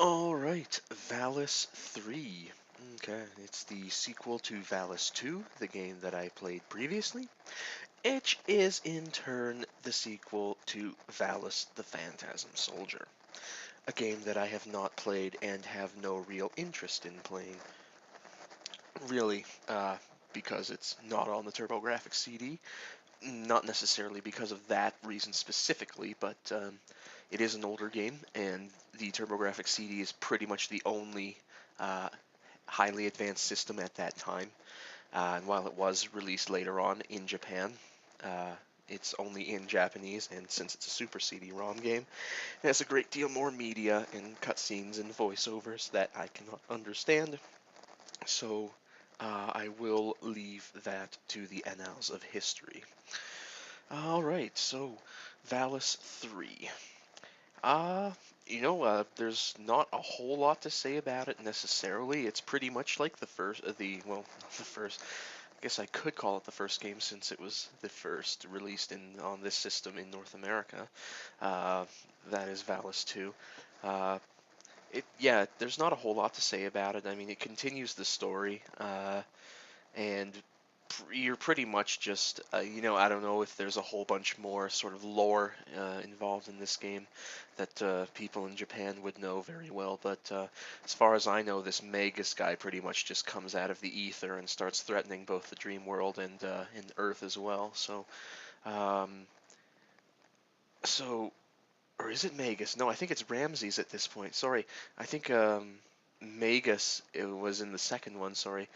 Alright, Valis 3. Okay, it's the sequel to Valis 2, the game that I played previously, which is in turn the sequel to Valis the Phantasm Soldier, a game that I have not played and have no real interest in playing, really, because it's not on the TurboGrafx CD. Not necessarily because of that reason specifically, but it is an older game, and the TurboGrafx CD is pretty much the only uh, highly advanced system at that time. And while it was released later on in Japan, uh, it's only in Japanese, and since it's a Super CD-ROM game, it has a great deal more media and cutscenes and voiceovers that I cannot understand. So I will leave that to the annals of history. Alright, so Valis 3. Uh, there's not a whole lot to say about it necessarily. It's pretty much like not the first, I guess I could call it the first game since it was the first released on this system in North America. Uh, that is Valis 2. Uh, there's not a whole lot to say about it. I mean, it continues the story, and you're pretty much just, I don't know if there's a whole bunch more sort of lore involved in this game that people in Japan would know very well, but as far as I know, this Magus guy pretty much just comes out of the ether and starts threatening both the dream world and Earth as well. Um, so or is it Magus? No, I think it's Ramses at this point. Sorry, I think Magus it was in the second one. Sorry.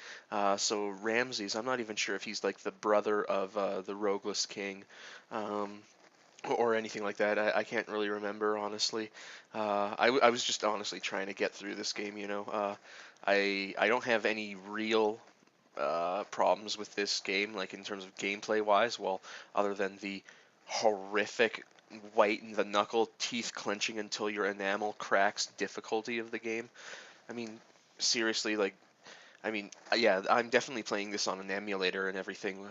So Ramses, I'm not even sure if he's like the brother of the Rogueless King, um, or anything like that. I can't really remember honestly. I was just honestly trying to get through this game. I don't have any real problems with this game, like in terms of gameplay wise, well, other than the horrific white in the knuckle, teeth clenching until your enamel cracks difficulty of the game. I mean, seriously, yeah, I'm definitely playing this on an emulator and everything,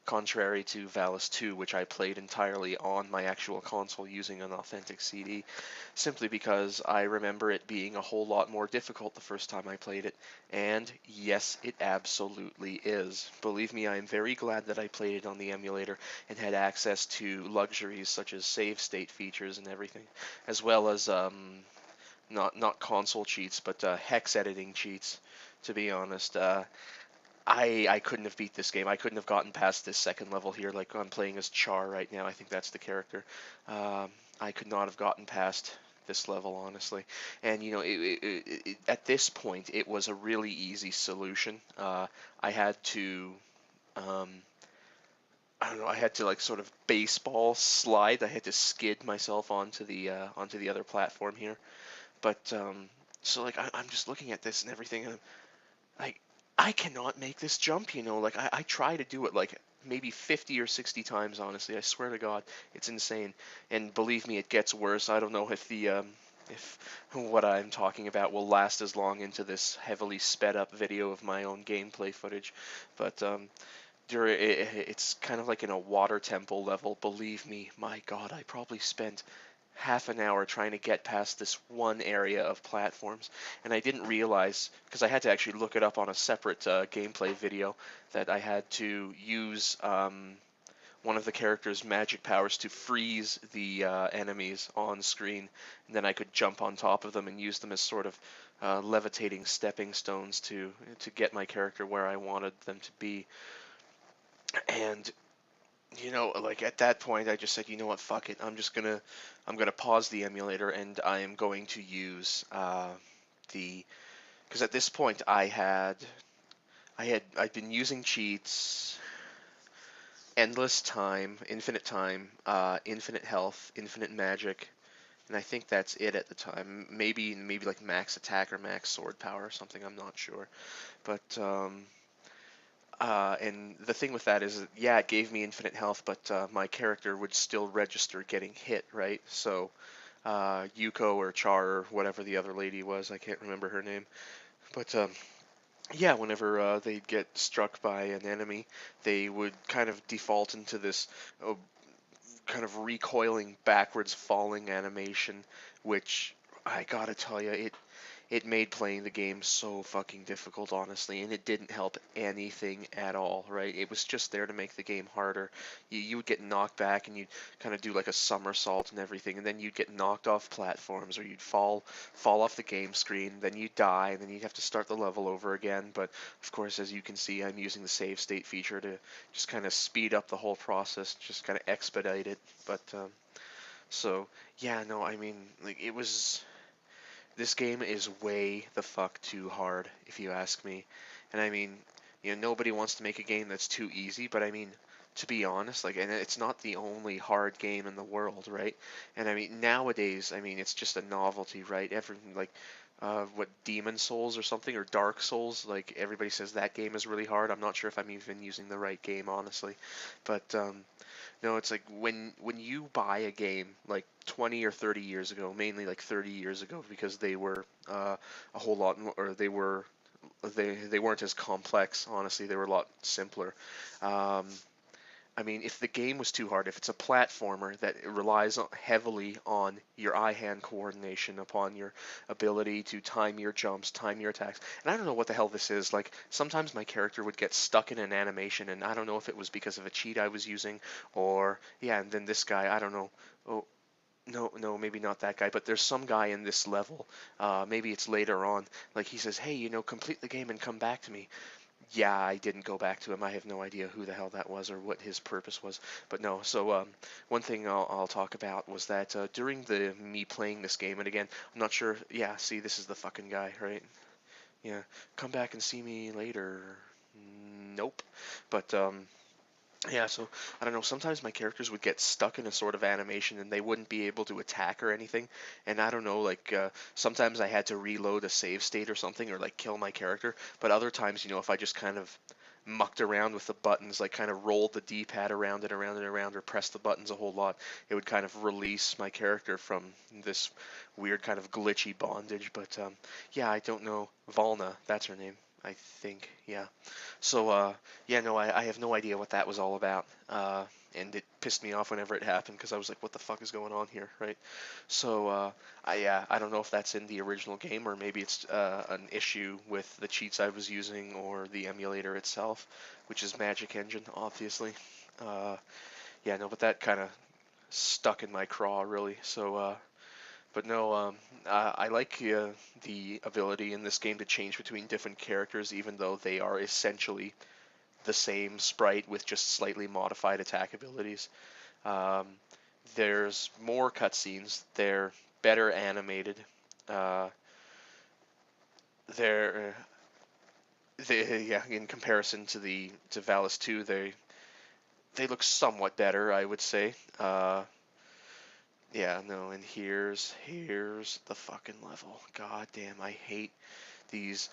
contrary to Valis 2, which I played entirely on my actual console using an authentic CD, simply because I remember it being a whole lot more difficult the first time I played it, and yes, it absolutely is. Believe me, I am very glad that I played it on the emulator and had access to luxuries such as save state features and everything, as well as not console cheats, but hex editing cheats. To be honest, I couldn't have beat this game. I couldn't have gotten past this second level here. Like I'm playing as Char right now. I think that's the character. Um, I could not have gotten past this level honestly. And at this point, it was a really easy solution. I had to. Um, I don't know. I had to like sort of baseball slide. I had to skid myself onto the other platform here. But so like I'm just looking at this and everything, and like I cannot make this jump. Like I try to do it like maybe 50 or 60 times. Honestly, I swear to God, it's insane. And believe me, it gets worse. I don't know if the if what I'm talking about will last as long into this heavily sped up video of my own gameplay footage, but it's kind of like in a water temple level. Believe me, my God, I probably spent half an hour trying to get past this one area of platforms, and I didn't realize, because I had to actually look it up on a separate gameplay video, that I had to use one of the character's magic powers to freeze the enemies on screen, and then I could jump on top of them and use them as sort of levitating stepping stones to get my character where I wanted them to be. And like at that point, I just said, you know what, fuck it. I'm gonna pause the emulator, and I am going to use the, because at this point I'd been using cheats, endless time, infinite health, infinite magic, and I think that's it at the time. Maybe like max attack or max sword power or something. I'm not sure, but and the thing with that is, yeah, it gave me infinite health, but my character would still register getting hit, right? So, Yuko or Char or whatever the other lady was, I can't remember her name. But yeah, whenever they'd get struck by an enemy, they would kind of default into this kind of recoiling backwards falling animation, which I gotta tell you, it made playing the game so fucking difficult, honestly, and it didn't help anything at all, right? It was just there to make the game harder. You would get knocked back and you'd kind of do like a somersault and everything, and then you'd get knocked off platforms, or you'd fall off the game screen, then you'd die, and then you'd have to start the level over again. But of course, as you can see, I'm using the save state feature to just kind of speed up the whole process, just kind of expedite it. But so yeah, no, I mean, like it was. This game is way the fuck too hard, if you ask me. And I mean, nobody wants to make a game that's too easy, but I mean, to be honest, like, and it's not the only hard game in the world, right? And I mean, nowadays, I mean, it's just a novelty, right? Everything like, what, Demon Souls or something, or Dark Souls, like, everybody says that game is really hard. I'm not sure if I'm even using the right game, honestly. But, no, it's like when you buy a game like 20 or 30 years ago, mainly like 30 years ago, because they were a whole lot more, or they weren't as complex. Honestly, they were a lot simpler. Um, I mean, if the game was too hard, if it's a platformer that relies heavily on your eye-hand coordination, upon your ability to time your jumps, time your attacks, and I don't know what the hell this is. Like, sometimes my character would get stuck in an animation, and I don't know if it was because of a cheat I was using, or, yeah, and then this guy, I don't know. Oh, no, no, maybe not that guy, but there's some guy in this level, maybe it's later on, like he says, hey, complete the game and come back to me. Yeah, I didn't go back to him. I have no idea who the hell that was or what his purpose was. But no, so one thing I'll talk about was that during me playing this game, and again, I'm not sure. Yeah, see, this is the fucking guy, right? Yeah, come back and see me later. Nope. But yeah, so I don't know. Sometimes my characters would get stuck in a sort of animation and they wouldn't be able to attack or anything. And I don't know, like sometimes I had to reload a save state or something, or like kill my character. But other times, if I just kind of mucked around with the buttons, like kind of rolled the D-pad around and around and around, or pressed the buttons a whole lot, it would kind of release my character from this weird kind of glitchy bondage. But yeah, I don't know. Valna, that's her name, I think. Yeah. So, yeah, no, I have no idea what that was all about. And it pissed me off whenever it happened because I was like, what the fuck is going on here, right? So, I don't know if that's in the original game or maybe it's an issue with the cheats I was using or the emulator itself, which is Magic Engine, obviously. Uh, yeah, no, but that kind of stuck in my craw, really. So, but no, I like the ability in this game to change between different characters, even though they are essentially the same sprite with just slightly modified attack abilities. Um, there's more cutscenes. They're better animated. Uh, they're yeah, in comparison to Valis 2, they look somewhat better, I would say. Yeah, no, and here's the fucking level. God damn, I hate these.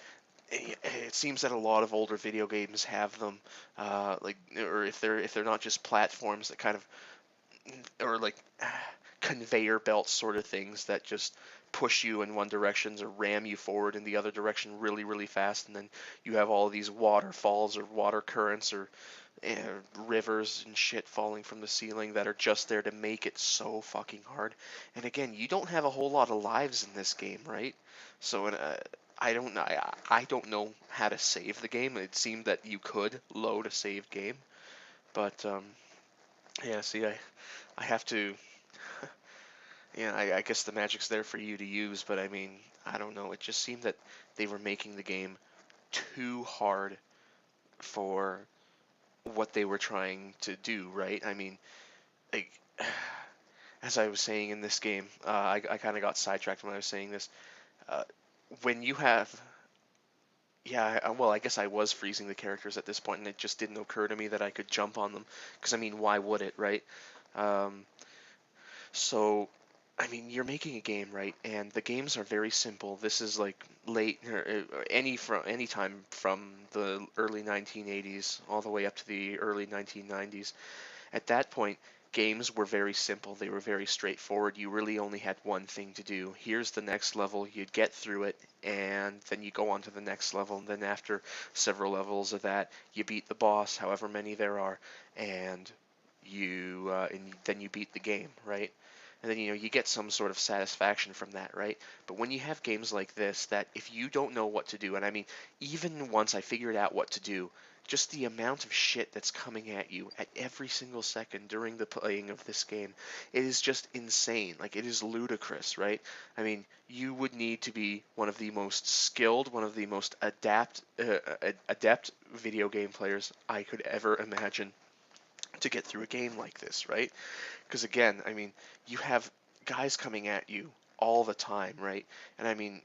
It seems that a lot of older video games have them, like, or if they're not just platforms that kind of, or like conveyor belt sort of things that just push you in one direction or ram you forward in the other direction really, really fast, and then you have all these waterfalls or water currents or uh, rivers and shit falling from the ceiling that are just there to make it so fucking hard. And again, you don't have a whole lot of lives in this game, right? So I don't know. I don't know how to save the game. It seemed that you could load a saved game, but yeah. See, I have to. Yeah, I guess the magic's there for you to use, but I mean, I don't know. It just seemed that they were making the game too hard for what they were trying to do, right? I mean, like, as I was saying in this game, I kind of got sidetracked when I was saying this. Uh, when you have, yeah, well, I guess I was freezing the characters at this point, and it just didn't occur to me that I could jump on them, because I mean, why would it, right? Um, So, I mean, you're making a game, right? And the games are very simple. This is like late, or any time from the early 1980s all the way up to the early 1990s. At that point, games were very simple. They were very straightforward. You really only had one thing to do. Here's the next level. You'd get through it, and then you go on to the next level. And then after several levels of that, you beat the boss, however many there are, and then you beat the game, right? and then you get some sort of satisfaction from that, right? But when you have games like this, that if you don't know what to do, and I mean, even once I figured out what to do, just the amount of shit that's coming at you at every single second during the playing of this game, it is just insane. Like, it is ludicrous, right? I mean, you would need to be one of the most skilled, one of the most adept video game players I could ever imagine to get through a game like this, right? Because again, I mean, you have guys coming at you all the time, right? And I mean,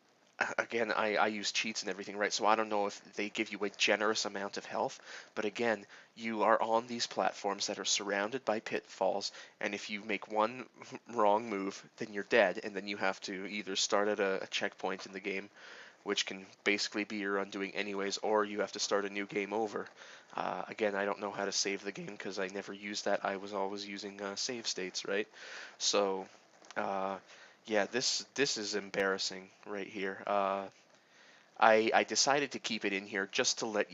again, I use cheats and everything, right? So I don't know if they give you a generous amount of health, but again, you are on these platforms that are surrounded by pitfalls, and if you make one wrong move, then you're dead, and then you have to either start at a checkpoint in the game, which can basically be your undoing anyways, or you have to start a new game over. Again, I don't know how to save the game because I never used that. I was always using save states, right? So, uh, yeah, this is embarrassing right here. I decided to keep it in here just to let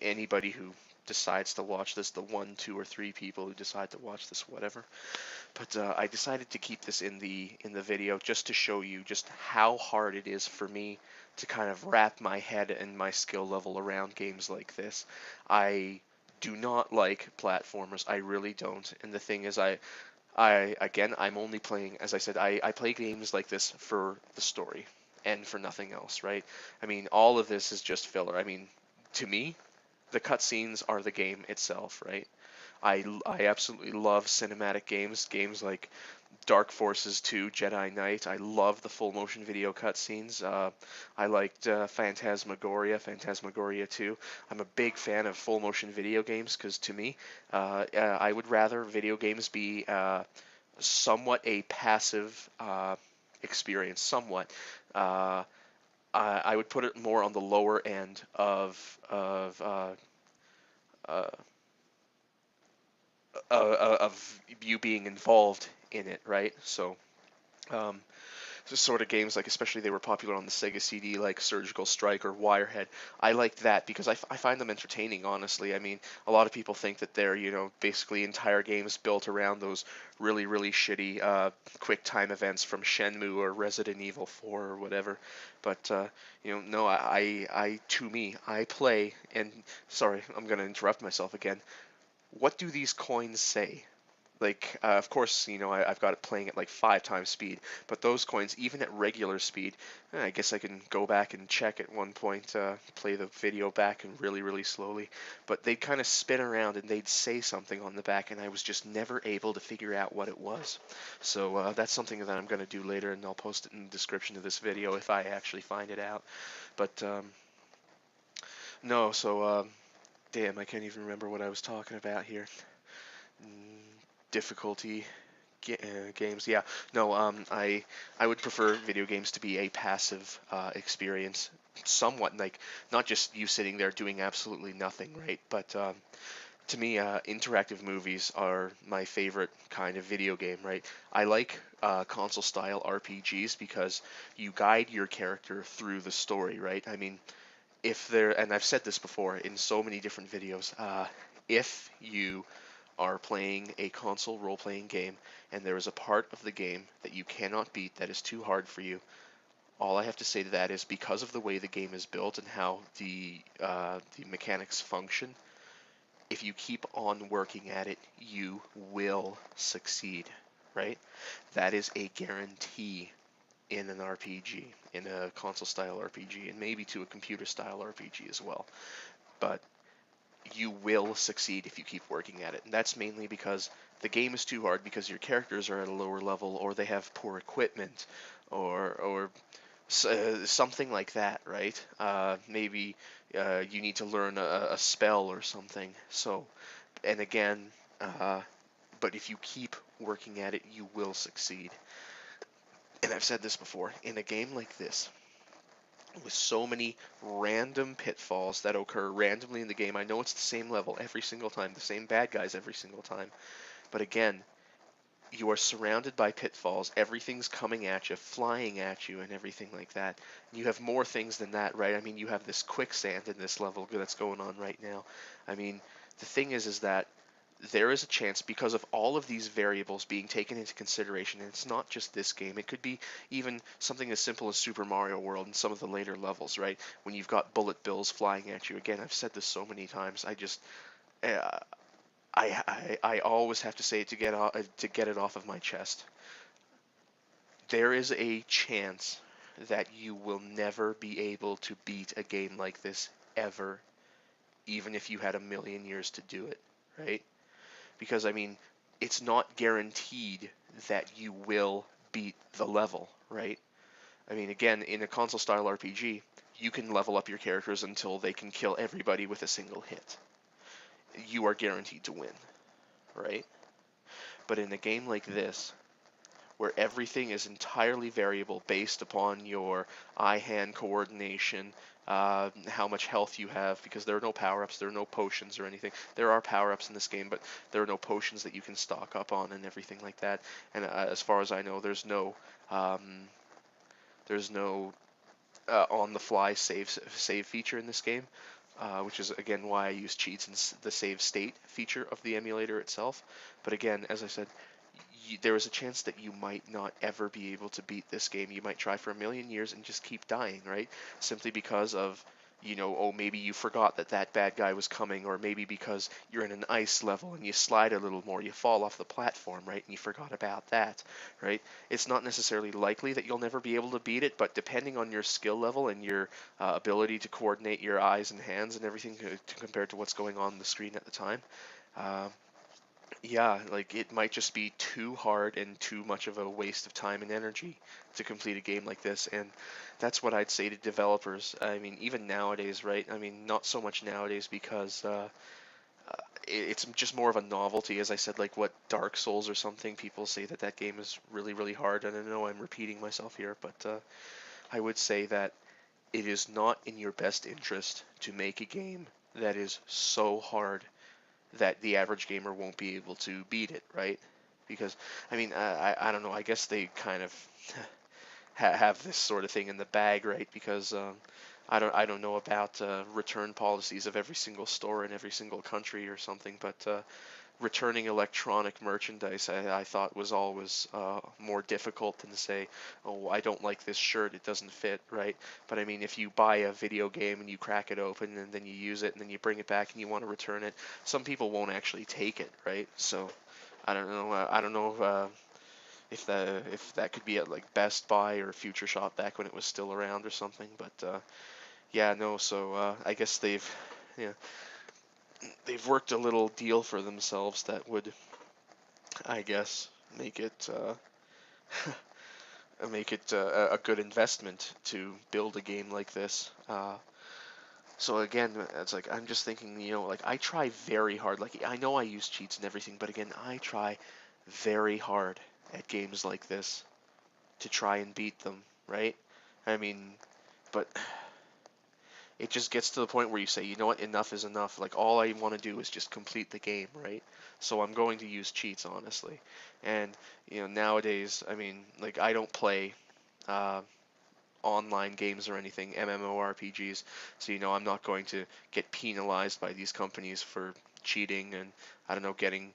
anybody who decides to watch this, the one, two, or three people who decide to watch this, whatever. But I decided to keep this in the video just to show you just how hard it is for me to kind of wrap my head and my skill level around games like this. I do not like platformers. I really don't. And the thing is, again, I'm only playing, as I said, I play games like this for the story and for nothing else, right? I mean, all of this is just filler. I mean, to me, the cutscenes are the game itself, right? I absolutely love cinematic games like Dark Forces 2, Jedi Knight. I love the full motion video cutscenes. I liked Phantasmagoria 2. I'm a big fan of full motion video games because to me, I would rather video games be somewhat a passive experience, somewhat. Uh, I would put it more on the lower end uh, of you being involved in it, right? So, um, sort of games like, especially they were popular on the Sega CD, like Surgical Strike or Wirehead. I liked that because I find them entertaining, honestly. I mean, a lot of people think that they're, basically entire games built around those really, really shitty quick time events from Shenmue or Resident Evil 4 or whatever. But, no, to me, I play, and sorry, I'm going to interrupt myself again. What do these coins say? Like, of course, I've got it playing at like 5 times speed, but those coins, even at regular speed, I guess I can go back and check at one point, play the video back and really, really slowly, but they'd kind of spin around and they'd say something on the back, and I was just never able to figure out what it was. So that's something that I'm going to do later, and I'll post it in the description of this video if I actually find it out. But, no, so, damn, I can't even remember what I was talking about here. Difficulty games. Yeah, no. I would prefer video games to be a passive experience, somewhat like not just you sitting there doing absolutely nothing, right? But to me, interactive movies are my favorite kind of video game, right? I like console style RPGs because you guide your character through the story, right? I mean, if there, and I've said this before in so many different videos, if you are playing a console role-playing game and there is a part of the game that you cannot beat that is too hard for you, all I have to say to that is because of the way the game is built and how the mechanics function, if you keep on working at it, you will succeed, right? That is a guarantee in an RPG, in a console-style RPG, and maybe to a computer-style RPG as well. But you will succeed if you keep working at it. And that's mainly because the game is too hard because your characters are at a lower level or they have poor equipment or something like that, right? Maybe you need to learn a spell or something. So, and again, but if you keep working at it, you will succeed. And I've said this before, in a game like this, with so many random pitfalls that occur randomly in the game. I know it's the same level every single time, the same bad guys every single time. But again, you are surrounded by pitfalls. Everything's coming at you, flying at you, and everything like that. And you have more things than that, right? I mean, you have this quicksand in this level that's going on right now. I mean, the thing is that there is a chance, because of all of these variables being taken into consideration, and it's not just this game, it could be even something as simple as Super Mario World and some of the later levels, right? When you've got bullet bills flying at you. Again, I've said this so many times. Uh, I always have to say it to get it off of my chest. There is a chance that you will never be able to beat a game like this ever, even if you had a million years to do it, right? Because I mean, it's not guaranteed that you will beat the level, right? I mean, again, in a console style RPG, you can level up your characters until they can kill everybody with a single hit. You are guaranteed to win, right? But in a game like this, where everything is entirely variable based upon your eye-hand coordination, how much health you have, because there are no power-ups, there are no potions or anything. There are power-ups in this game, but there are no potions that you can stock up on and everything like that. And as far as I know, um, there's no on-the-fly save feature in this game. Which is again why I use cheats and the save state feature of the emulator itself. But again, as I said, there is a chance that you might not ever be able to beat this game. You might try for a million years and just keep dying, right? Simply because of, oh, maybe you forgot that that bad guy was coming, or maybe because you're in an ice level and you slide a little more, you fall off the platform, right? And you forgot about that, right? It's not necessarily likely that you'll never be able to beat it, but depending on your skill level and your ability to coordinate your eyes and hands and everything compared to what's going on the screen at the time, uh, yeah, like it might just be too hard and too much of a waste of time and energy to complete a game like this. And that's what I'd say to developers. I mean, even nowadays, right? I mean, not so much nowadays because it's just more of a novelty. As I said, like what Dark Souls or something, people say that that game is really, really hard. And I know I'm repeating myself here, but I would say that it is not in your best interest to make a game that is so hard that the average gamer won't be able to beat it, right? Because I mean, I don't know. I guess they kind of have this sort of thing in the bag, right? Because I don't know about return policies of every single store in every single country or something, but returning electronic merchandise I thought was always more difficult than to say, oh, I don't like this shirt, it doesn't fit, right? But I mean, if you buy a video game and you crack it open and then you use it and then you bring it back and you want to return it, some people won't actually take it, right? So I don't know. I don't know if that could be at like Best Buy or Future Shop back when it was still around or something. But yeah, no. So I guess yeah, they've worked a little deal for themselves that would, I guess, make it a good investment to build a game like this. So again, it's like I'm just thinking, like I try very hard. Like I know I use cheats and everything, but again, I try very hard at games like this to try and beat them, right? I mean, but it just gets to the point where you say, you know what, enough is enough. Like all I want to do is just complete the game, right? So I'm going to use cheats, honestly. And nowadays, I mean, like I don't play uh, online games or anything, MMORPGs. So I'm not going to get penalized by these companies for cheating and I don't know, getting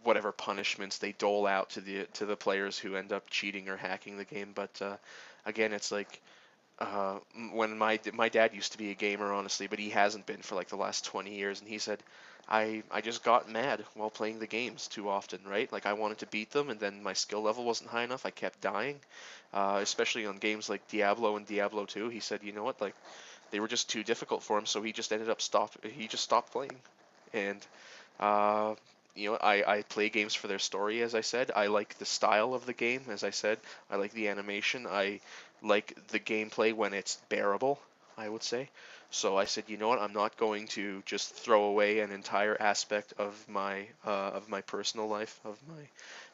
whatever punishments they dole out to the players who end up cheating or hacking the game. But again, it's like when my dad used to be a gamer, honestly, but he hasn't been for like the last 20 years, and he said, I just got mad while playing the games too often, right? Like I wanted to beat them, and then my skill level wasn't high enough. I kept dying, especially on games like Diablo and Diablo 2. He said, you know what, like they were just too difficult for him, so he just ended up he just stopped playing. And uh, I play games for their story, as I said. I like the style of the game, as I said. I like the animation. I like the gameplay when it's bearable, I would say. So I said, you know what? I'm not going to just throw away an entire aspect of my personal life, of my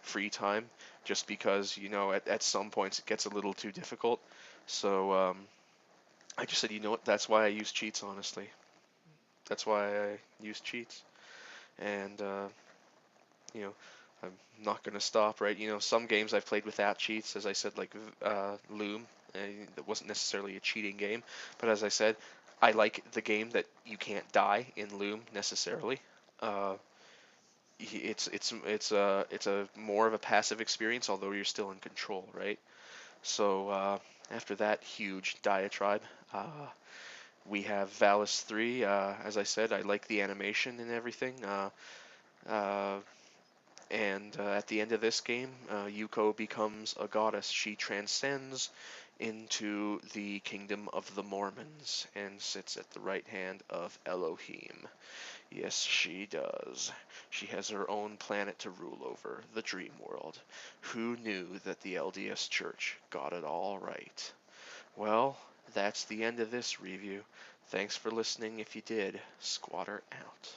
free time, just because at some points it gets a little too difficult. So I just said, you know what? That's why I use cheats, honestly. That's why I use cheats, and you know, I'm not going to stop, right? Some games I've played without cheats, as I said, like Loom, that wasn't necessarily a cheating game, but as I said, I like the game that you can't die in Loom necessarily. it's a more of a passive experience, although you're still in control, right? So after that huge diatribe, we have Valis 3. As I said, I like the animation and everything. Uh, and at the end of this game, Yuko becomes a goddess. She transcends into the kingdom of the Mormons and sits at the right hand of Elohim. Yes, she does. She has her own planet to rule over, the Dream World. Who knew that the LDS Church got it all right? Well, that's the end of this review. Thanks for listening if you did. Skwatter out.